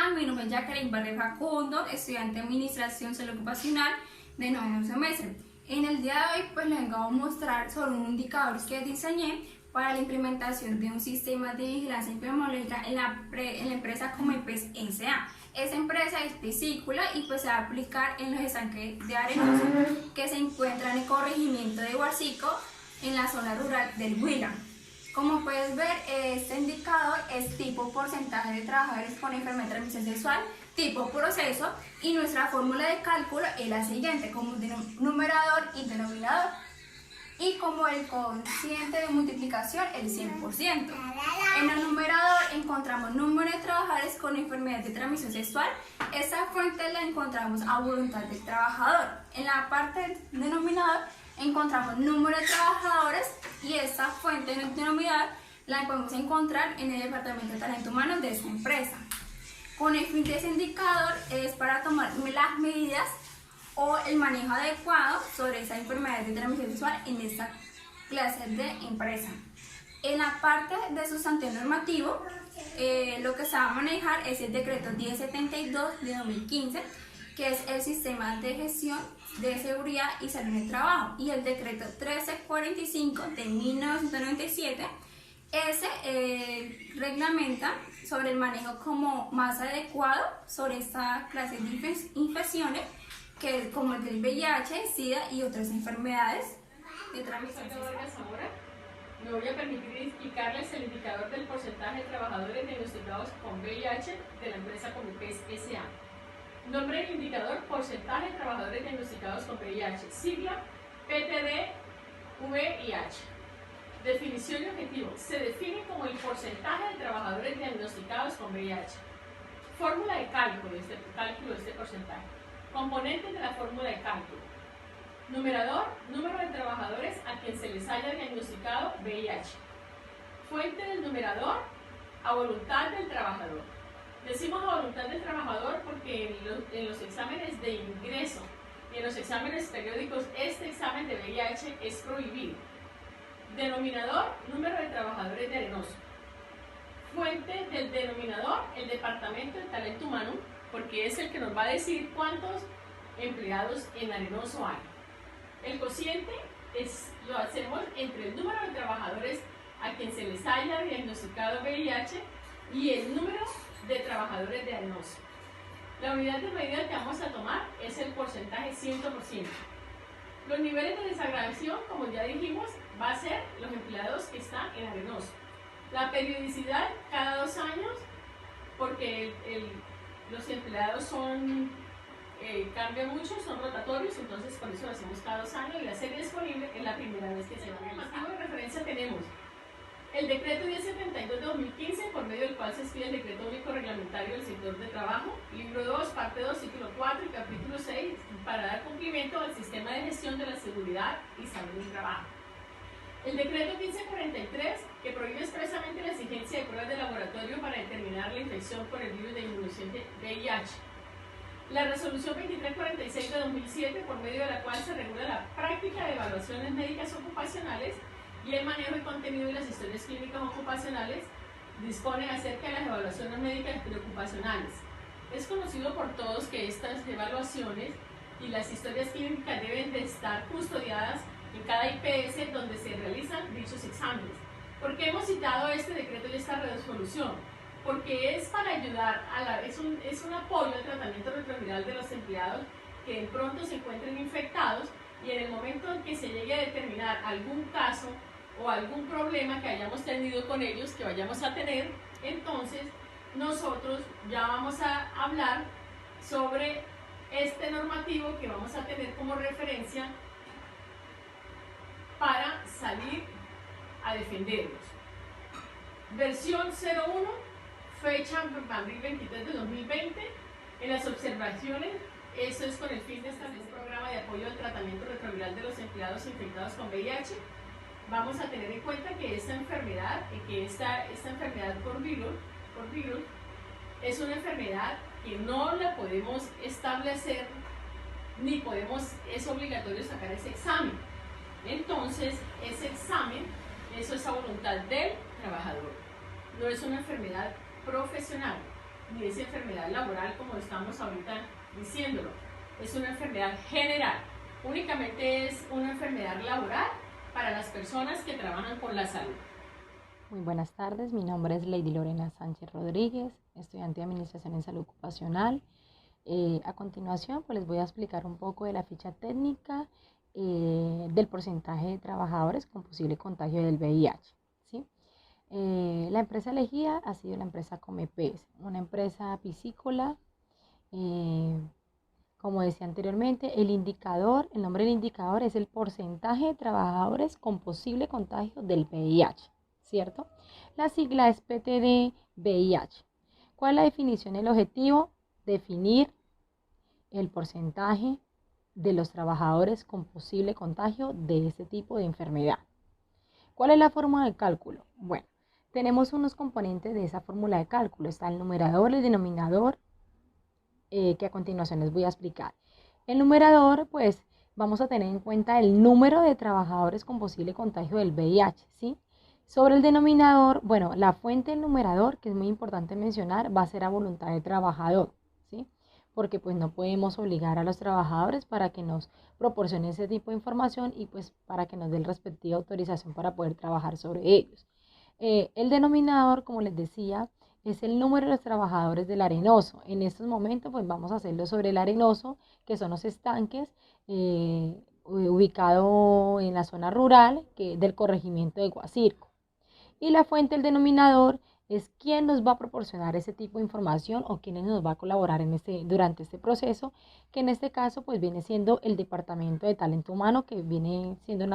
Hola, mi nombre es Jacqueline Barrio Facundo, estudiante de Administración Sociocupacional de noveno semestre. En el día de hoy les vengo a mostrar sobre un indicador que diseñé para la implementación de un sistema de vigilancia epidemiológica en la empresa Comepes S.A. Esa empresa es piscícola y se va a aplicar en los estanques de Arenoso que se encuentran en el corregimiento de Guarcico en la zona rural del Huila. Como puedes ver, este indicador es tipo porcentaje de trabajadores con enfermedad de transmisión sexual, tipo proceso, y nuestra fórmula de cálculo es la siguiente, como numerador y denominador, y como el cociente de multiplicación el 100%. En el numerador encontramos número de trabajadores con enfermedad de transmisión sexual. Esta fuente la encontramos a voluntad del trabajador. En la parte del denominador encontramos número de trabajadores y esta fuente en el denominador la podemos encontrar en el departamento de talento humano de esta empresa. Con el fin de ese indicador es para tomar las medidas o el manejo adecuado sobre esa enfermedad de transmisión sexual en esta clase de empresa. En la parte de sustantivo normativo, lo que se va a manejar es el decreto 1072 de 2015, que es el sistema de gestión de seguridad y salud en el trabajo, y el decreto 1345 de 1997. Ese reglamenta sobre el manejo como más adecuado sobre esta clase de infecciones, que como el del VIH, SIDA y otras enfermedades de transmisión sexual. Me voy a permitir explicarles el indicador del porcentaje de trabajadores diagnosticados con VIH de la empresa Comepes S.A. Nombre del indicador: porcentaje de trabajadores diagnosticados con VIH, sigla PTD-VIH. Definición y objetivo: se define como el porcentaje de trabajadores diagnosticados con VIH. Fórmula de cálculo de este porcentaje. Componentes de la fórmula de cálculo: numerador, número de trabajadores a quien se les haya diagnosticado VIH. Fuente del numerador: a voluntad del trabajador. Decimos a voluntad del trabajador porque en los exámenes de ingreso y en los exámenes periódicos este examen de VIH es prohibido. Denominador: número de trabajadores de Arenoso. Fuente del denominador: el departamento de talento humano, porque es el que nos va a decir cuántos empleados en Arenoso hay. El cociente lo hacemos entre el número de trabajadores a quien se les haya diagnosticado VIH y el número de trabajadores de Arenoso. La unidad de medida que vamos a tomar es el porcentaje 100%. Los niveles de desagradación, como ya dijimos, va a ser los empleados que están en Arenoso. La periodicidad cada 2 años, porque los empleados cambian mucho, son rotatorios, entonces por eso lo hacemos cada 2 años, y la serie disponible es la primera vez que se va a hacer. Como de referencia tenemos el decreto 1072 de 2015, por medio del cual se expide el decreto único reglamentario del sector de trabajo, libro 2, parte 2, título 4 y capítulo 6, para dar cumplimiento al sistema de gestión de la seguridad y salud del trabajo. El decreto 1543, que prohíbe expresamente la exigencia de pruebas de laboratorio para determinar la infección por el virus de inmunización de VIH. La resolución 2346 de 2007, por medio de la cual se regula la práctica de evaluaciones médicas ocupacionales y el manejo y contenido de las historias clínicas ocupacionales, dispone acerca de las evaluaciones médicas preocupacionales. Es conocido por todos que estas evaluaciones y las historias clínicas deben de estar custodiadas en cada IPS donde se realizan dichos exámenes. ¿Por qué hemos citado este decreto y esta resolución? Porque es para ayudar, es un apoyo al tratamiento retroviral de los empleados que de pronto se encuentren infectados, y en el momento en que se llegue a determinar algún caso o algún problema que hayamos tenido con ellos, que vayamos a tener, entonces nosotros ya vamos a hablar sobre este normativo que vamos a tener como referencia para salir a defenderlos. Versión 01, fecha abril 23 de 2020. En las observaciones, eso es con el fin de establecer un programa de apoyo al tratamiento retroviral de los empleados infectados con VIH. Vamos a tener en cuenta que esta enfermedad, por virus, es una enfermedad que no la podemos establecer, ni es obligatorio sacar ese examen. Entonces, ese examen, eso es a voluntad del trabajador. No es una enfermedad profesional. ni es enfermedad laboral como estamos ahorita diciéndolo. Es una enfermedad general. Únicamente es una enfermedad laboral para las personas que trabajan con la salud. Muy buenas tardes, mi nombre es Lady Lorena Sánchez Rodríguez, estudiante de Administración en Salud Ocupacional. A continuación, pues les voy a explicar un poco de la ficha técnica del porcentaje de trabajadores con posible contagio del VIH. ¿Sí? La empresa elegida ha sido la empresa Comepes, una empresa piscícola. Como decía anteriormente, el nombre del indicador es el porcentaje de trabajadores con posible contagio del VIH, ¿cierto? La sigla es PTD-VIH. ¿Cuál es la definición y el objetivo? Definir el porcentaje de los trabajadores con posible contagio de este tipo de enfermedad. ¿Cuál es la fórmula de cálculo? Bueno, tenemos unos componentes de esa fórmula de cálculo. Está el numerador, el denominador, que a continuación les voy a explicar. El numerador, pues, vamos a tener en cuenta el número de trabajadores con posible contagio del VIH, ¿sí? Sobre el denominador, bueno, la fuente del numerador, que es muy importante mencionar, va a ser a voluntad del trabajador, ¿sí? Porque pues no podemos obligar a los trabajadores para que nos proporcionen ese tipo de información y pues para que nos dé la respectiva autorización para poder trabajar sobre ellos. El denominador, como les decía, es el número de los trabajadores del arenoso. En estos momentos pues vamos a hacerlo sobre el arenoso, que son los estanques ubicado en la zona rural del corregimiento de Guacirco. Y la fuente del denominador es quién nos va a proporcionar ese tipo de información o quién nos va a colaborar durante este proceso, que en este caso pues viene siendo el Departamento de Talento Humano, que viene siendo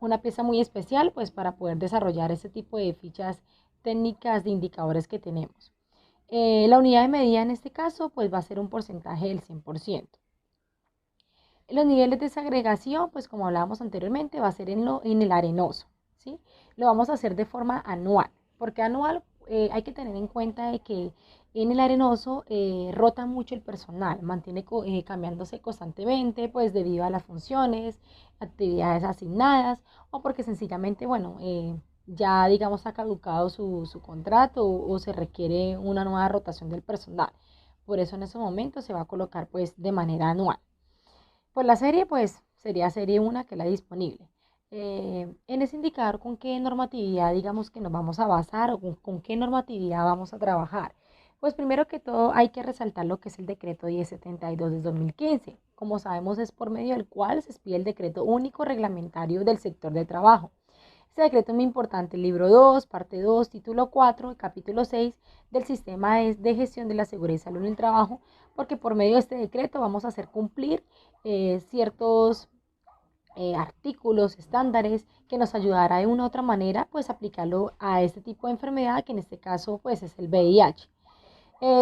una pieza muy especial pues para poder desarrollar ese tipo de fichas técnicas de indicadores que tenemos. La unidad de medida en este caso pues va a ser un porcentaje del 100%. Los niveles de segregación, pues como hablábamos anteriormente, va a ser en el arenoso, ¿sí? Lo vamos a hacer de forma anual, porque anual hay que tener en cuenta de que en el arenoso rota mucho el personal, mantiene cambiándose constantemente, pues debido a las funciones, actividades asignadas, o porque sencillamente, bueno, ya digamos ha caducado su contrato o se requiere una nueva rotación del personal. Por eso en ese momento se va a colocar pues de manera anual. Pues la serie pues sería serie 1, que es la disponible. En ese indicador, ¿con qué normatividad digamos que nos vamos a basar o con qué normatividad vamos a trabajar? Pues primero que todo hay que resaltar lo que es el decreto 1072 de 2015. Como sabemos, es por medio del cual se expide el decreto único reglamentario del sector de trabajo. Este decreto es muy importante, el libro 2, parte 2, título 4, capítulo 6 del sistema de gestión de la seguridad y salud en el trabajo, porque por medio de este decreto vamos a hacer cumplir ciertos artículos, estándares, que nos ayudará de una u otra manera pues aplicarlo a este tipo de enfermedad, que en este caso pues es el VIH.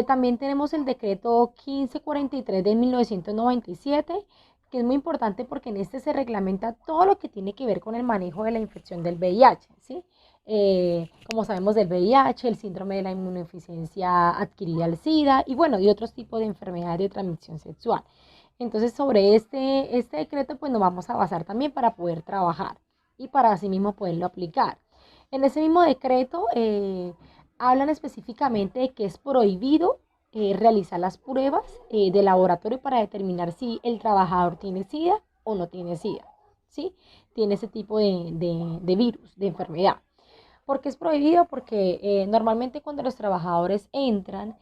También tenemos el decreto 1543 de 1997, que es muy importante porque en este se reglamenta todo lo que tiene que ver con el manejo de la infección del VIH, ¿sí? Como sabemos del VIH, el síndrome de la inmunodeficiencia adquirida al SIDA y bueno, y otros tipos de enfermedades de transmisión sexual. Entonces sobre este decreto pues nos vamos a basar también para poder trabajar y para así mismo poderlo aplicar. En ese mismo decreto hablan específicamente de que es prohibido realizar las pruebas de laboratorio para determinar si el trabajador tiene SIDA o no tiene SIDA, ¿sí? Tiene ese tipo de virus, de enfermedad. ¿Por qué es prohibido? Porque normalmente cuando los trabajadores entran,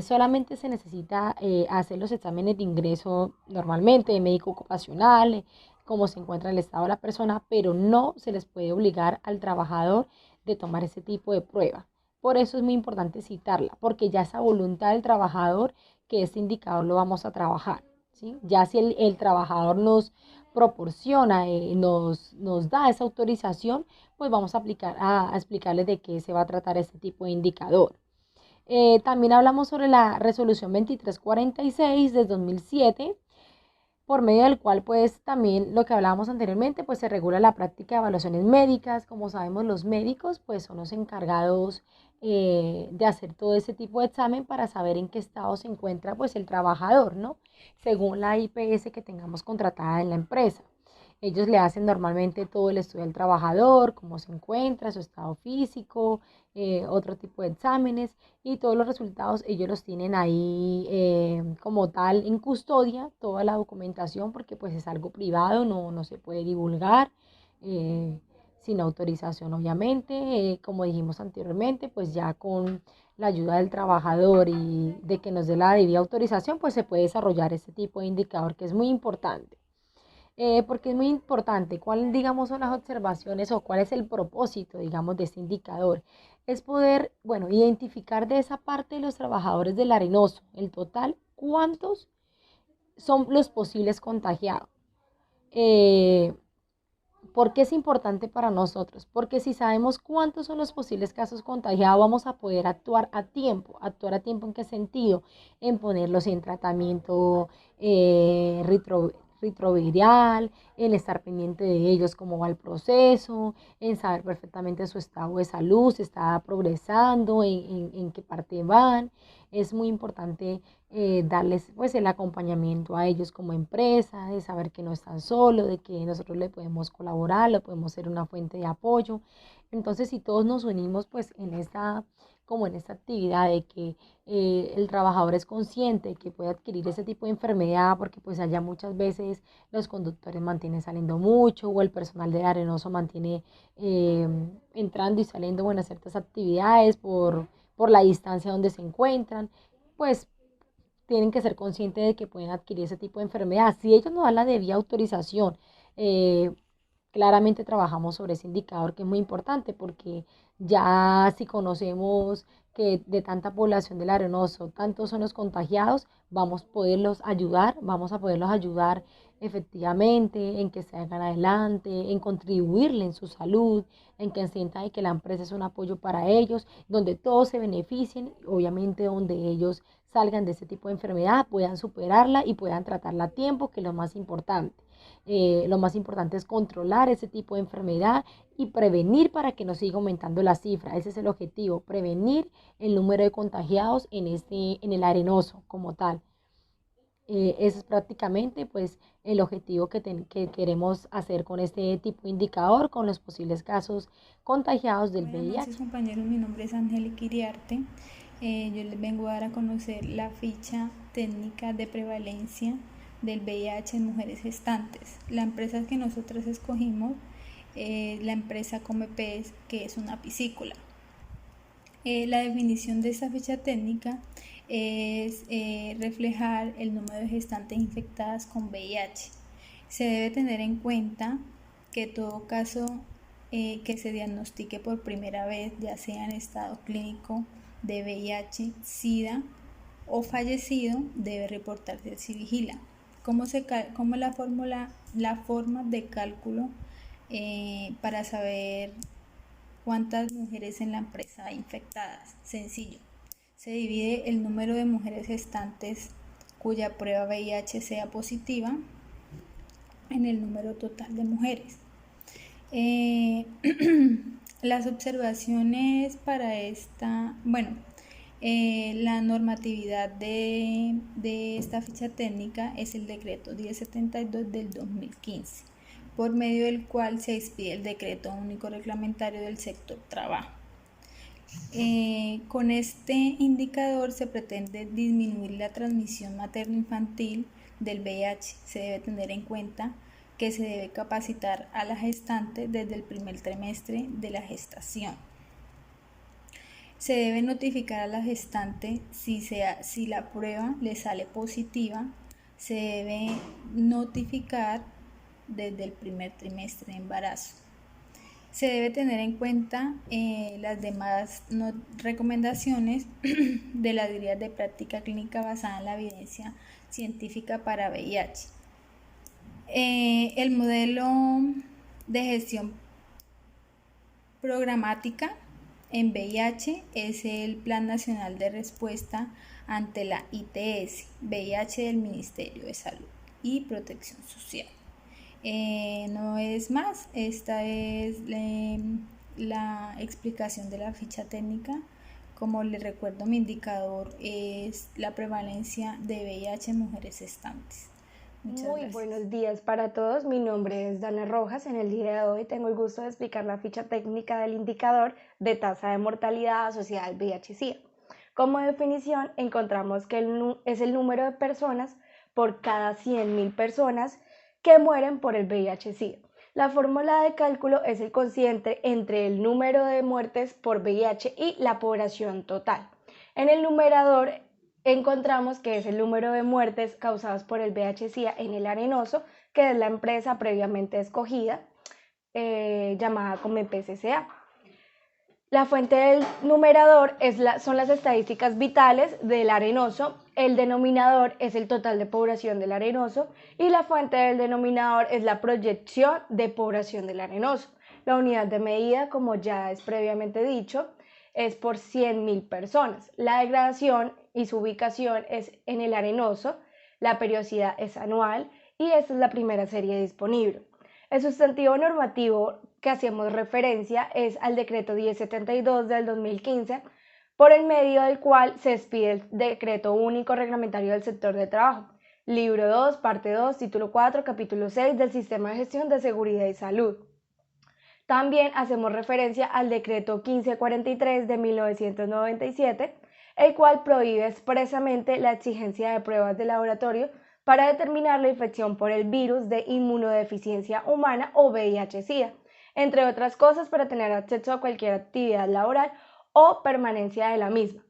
solamente se necesita hacer los exámenes de ingreso normalmente, de médico ocupacional, cómo se encuentra el estado de la persona, pero no se les puede obligar al trabajador de tomar ese tipo de prueba. Por eso es muy importante citarla, porque ya es a voluntad del trabajador que este indicador lo vamos a trabajar, ¿sí? Ya si el trabajador nos proporciona, nos da esa autorización, pues vamos a explicarles de qué se va a tratar este tipo de indicador. También hablamos sobre la resolución 2346 de 2007, por medio del cual pues también lo que hablábamos anteriormente, pues se regula la práctica de evaluaciones médicas. Como sabemos, los médicos pues son los encargados de hacer todo ese tipo de examen para saber en qué estado se encuentra pues el trabajador, ¿no? Según la IPS que tengamos contratada en la empresa. Ellos le hacen normalmente todo el estudio al trabajador, cómo se encuentra, su estado físico, otro tipo de exámenes y todos los resultados ellos los tienen ahí como tal en custodia, toda la documentación porque pues es algo privado, no se puede divulgar. eh, Sin autorización obviamente, como dijimos anteriormente, pues ya con la ayuda del trabajador y de que nos dé la debida autorización, pues se puede desarrollar este tipo de indicador que es muy importante. Porque es muy importante cuál, digamos, son las observaciones o cuál es el propósito, digamos, de este indicador. Es poder, bueno, identificar de esa parte de los trabajadores del arenoso, el total, cuántos son los posibles contagiados. Eh, ¿Por qué es importante para nosotros? Porque si sabemos cuántos son los posibles casos contagiados, vamos a poder actuar a tiempo. ¿Actuar a tiempo en qué sentido? En ponerlos en tratamiento retroviral, en estar pendiente de ellos, cómo va el proceso, en saber perfectamente su estado de salud, si está progresando, en qué parte van. Es muy importante darles pues el acompañamiento a ellos como empresa, de saber que no están solos, de que nosotros le podemos colaborar, le podemos ser una fuente de apoyo. Entonces, si todos nos unimos pues en esta, como en esta actividad de que el trabajador es consciente que puede adquirir ese tipo de enfermedad, porque pues allá muchas veces los conductores mantienen saliendo mucho o el personal del arenoso mantiene eh, entrando y saliendo, bueno, a ciertas actividades por la distancia donde se encuentran, pues tienen que ser conscientes de que pueden adquirir ese tipo de enfermedad. Si ellos no dan la debida autorización, eh, claramente trabajamos sobre ese indicador que es muy importante porque ya si conocemos que de tanta población del arenoso, tantos son los contagiados, vamos a poderlos ayudar efectivamente en que se hagan adelante, en contribuirle en su salud, en que sientan que la empresa es un apoyo para ellos, donde todos se beneficien, obviamente donde ellos salgan de ese tipo de enfermedad, puedan superarla y puedan tratarla a tiempo, que es lo más importante. Lo más importante es controlar ese tipo de enfermedad y prevenir para que no siga aumentando la cifra. Ese es el objetivo, prevenir el número de contagiados en el arenoso como tal. Ese es prácticamente pues el objetivo que queremos hacer con este tipo de indicador, con los posibles casos contagiados del Buenas VIH. noches compañeros, mi nombre es Angélica Iriarte. Yo les vengo a dar a conocer la ficha técnica de prevalencia del VIH en mujeres gestantes. La empresa que nosotros escogimos es la empresa Comepes, que es una piscícola. La definición de esta ficha técnica es reflejar el número de gestantes infectadas con VIH. Se debe tener en cuenta que todo caso que se diagnostique por primera vez, ya sea en estado clínico de VIH, SIDA o fallecido, debe reportarse al Civigila. ¿Cómo la forma de cálculo para saber cuántas mujeres en la empresa hay infectadas? Sencillo. Se divide el número de mujeres gestantes cuya prueba VIH sea positiva en el número total de mujeres. Las observaciones para esta, la normatividad de esta ficha técnica es el decreto 1072 del 2015, por medio del cual se expide el decreto único reglamentario del sector trabajo. Con este indicador se pretende disminuir la transmisión materno-infantil del VIH. Se debe tener en cuenta que se debe capacitar a la gestante desde el primer trimestre de la gestación. Se debe notificar a la gestante si la prueba le sale positiva. Se debe notificar desde el primer trimestre de embarazo. Se debe tener en cuenta las demás recomendaciones de las guías de práctica clínica basada en la evidencia científica para VIH. El modelo de gestión programática en VIH es el Plan Nacional de Respuesta ante la ITS, VIH del Ministerio de Salud y Protección Social. No es más, esta es la explicación de la ficha técnica. Como les recuerdo, mi indicador es la prevalencia de VIH en mujeres gestantes. Muchas Muy gracias. buenos días para todos. Mi nombre es Dana Rojas. En el día de hoy tengo el gusto de explicar la ficha técnica del indicador de tasa de mortalidad asociada al VIH-Sida. Como definición, encontramos que es el número de personas por cada 100.000 personas que mueren por el VIH-Sida. La fórmula de cálculo es el cociente entre el número de muertes por VIH y la población total. En el numerador encontramos que es el número de muertes causadas por el VIH-Sida en el Arenoso, que es la empresa previamente escogida, llamada como PCCA. La fuente del numerador son las estadísticas vitales del Arenoso, el denominador es el total de población del Arenoso y la fuente del denominador es la proyección de población del Arenoso. La unidad de medida, como ya es previamente dicho, es por 100.000 personas. La degradación y su ubicación es en el Arenoso, la periodicidad es anual y esta es la primera serie disponible. El sustantivo normativo que hacemos referencia es al decreto 1072 del 2015, por el medio del cual se expide el decreto único reglamentario del sector de trabajo, libro 2, parte 2, título 4, capítulo 6 del Sistema de Gestión de Seguridad y Salud. También hacemos referencia al decreto 1543 de 1997, el cual prohíbe expresamente la exigencia de pruebas de laboratorio para determinar la infección por el virus de inmunodeficiencia humana o VIH-Sida, entre otras cosas para tener acceso a cualquier actividad laboral o permanencia de la misma.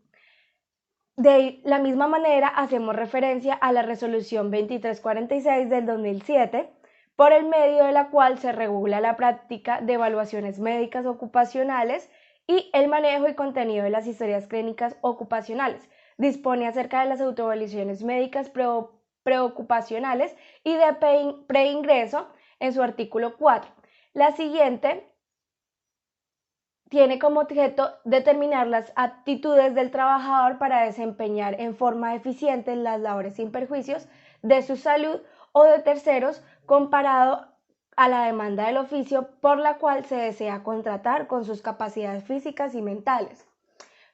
De la misma manera, hacemos referencia a la resolución 2346 del 2007, por el medio de la cual se regula la práctica de evaluaciones médicas ocupacionales y el manejo y contenido de las historias clínicas ocupacionales. Dispone acerca de las autoevaluaciones médicas preocupacionales y de preingreso en su artículo 4. La siguiente tiene como objeto determinar las aptitudes del trabajador para desempeñar en forma eficiente las labores sin perjuicios de su salud o de terceros comparado a la demanda del oficio por la cual se desea contratar con sus capacidades físicas y mentales.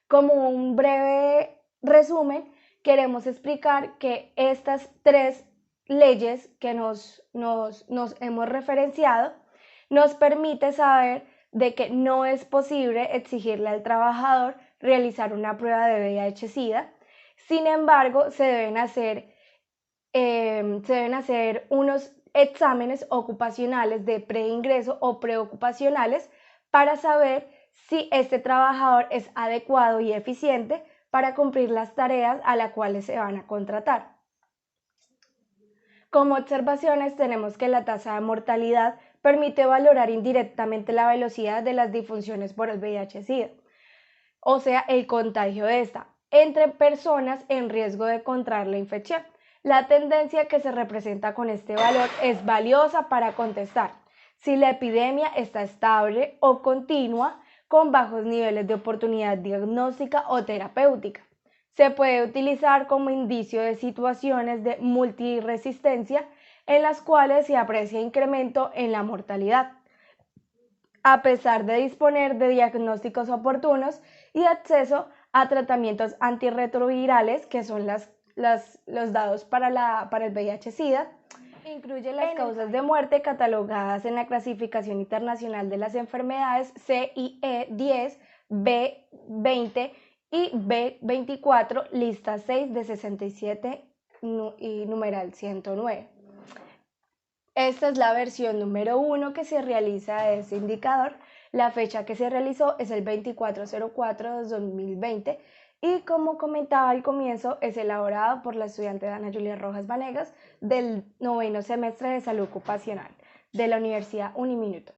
Como un breve resumen, queremos explicar que estas tres leyes que nos hemos referenciado nos permite saber de que no es posible exigirle al trabajador realizar una prueba de VIH-Sida. Sin embargo, se deben hacer unos exámenes ocupacionales de preingreso o preocupacionales para saber si este trabajador es adecuado y eficiente para cumplir las tareas a las cuales se van a contratar. Como observaciones tenemos que la tasa de mortalidad permite valorar indirectamente la velocidad de las difunciones por el VIH-Sida, o sea, el contagio de esta, entre personas en riesgo de contraer la infección. La tendencia que se representa con este valor es valiosa para contestar si la epidemia está estable o continua con bajos niveles de oportunidad diagnóstica o terapéutica. Se puede utilizar como indicio de situaciones de multiresistencia en las cuales se aprecia incremento en la mortalidad, a pesar de disponer de diagnósticos oportunos y acceso a tratamientos antirretrovirales, que son los dados para el VIH-Sida. Incluye las causas de muerte catalogadas en la Clasificación Internacional de las Enfermedades CIE-10, B20 y B24, lista 6 de 67 y numeral 109. Esta es la versión número 1 que se realiza de este indicador. La fecha que se realizó es el 24/04 de 2020 y, como comentaba al comienzo, es elaborado por la estudiante Dana Julia Rojas Vanegas del 9º semestre de Salud Ocupacional de la Universidad Uniminuto.